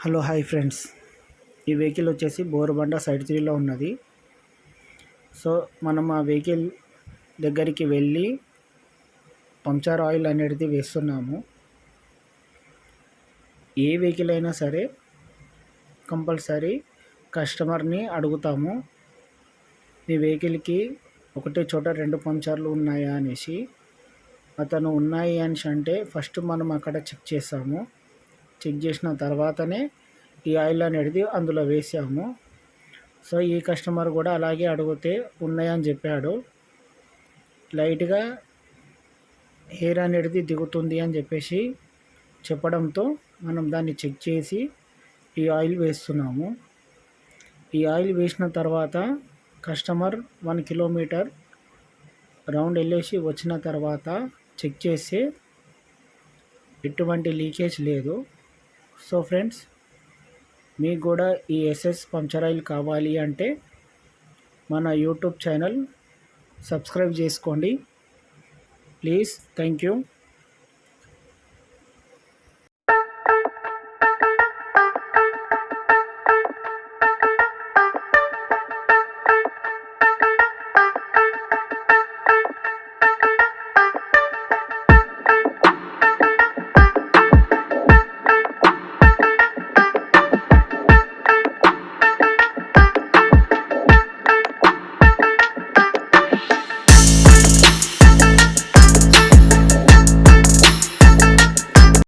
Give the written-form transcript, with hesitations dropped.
Hello hi friends, ఈ vehicle వచ్చేసి Borabanda side 3లో ఉన్నది. సో మనం ఆ వెహికల్ దగ్గరికి వెళ్ళి పంచర్ ఆయిల్ అనేది వేస్తున్నాము. ఏ వెహికల్ అయినా సరే కంపల్సరీ కస్టమర్ని అడుగుతాము, మీ వెహికల్కి ఒకటే చోట 2 పంచర్లు ఉన్నాయా అనేసి. అతను ఉన్నాయి అని అంటే ఫస్ట్ మనం అక్కడ చెక్ చేస్తాము. చెక్ చేసిన తర్వాతనే ఈ ఆయిల్ అనేది అందులో వేసాము. సో ఈ కస్టమర్ కూడా అలాగే అడిగితే ఉన్నాయని చెప్పాడు. లైట్గా హెయిర్ అనేది దిగుతుంది అని చెప్పేసి చెప్పడంతో మనం దాన్ని చెక్ చేసి ఈ ఆయిల్ వేస్తున్నాము. ఈ ఆయిల్ వేసిన తర్వాత కస్టమర్ 1 కిలోమీటర్ రౌండ్ వెళ్ళేసి వచ్చిన తర్వాత చెక్ చేస్తే ఎటువంటి లీకేజ్ లేదు. సో ఫ్రెండ్స్, మీకు కూడా ఈ ఎస్ఎస్ పంచర్ ఆయిల్ కావాలి అంటే మన యూట్యూబ్ ఛానల్ సబ్స్క్రైబ్ చేసుకోండి ప్లీజ్. Thank you.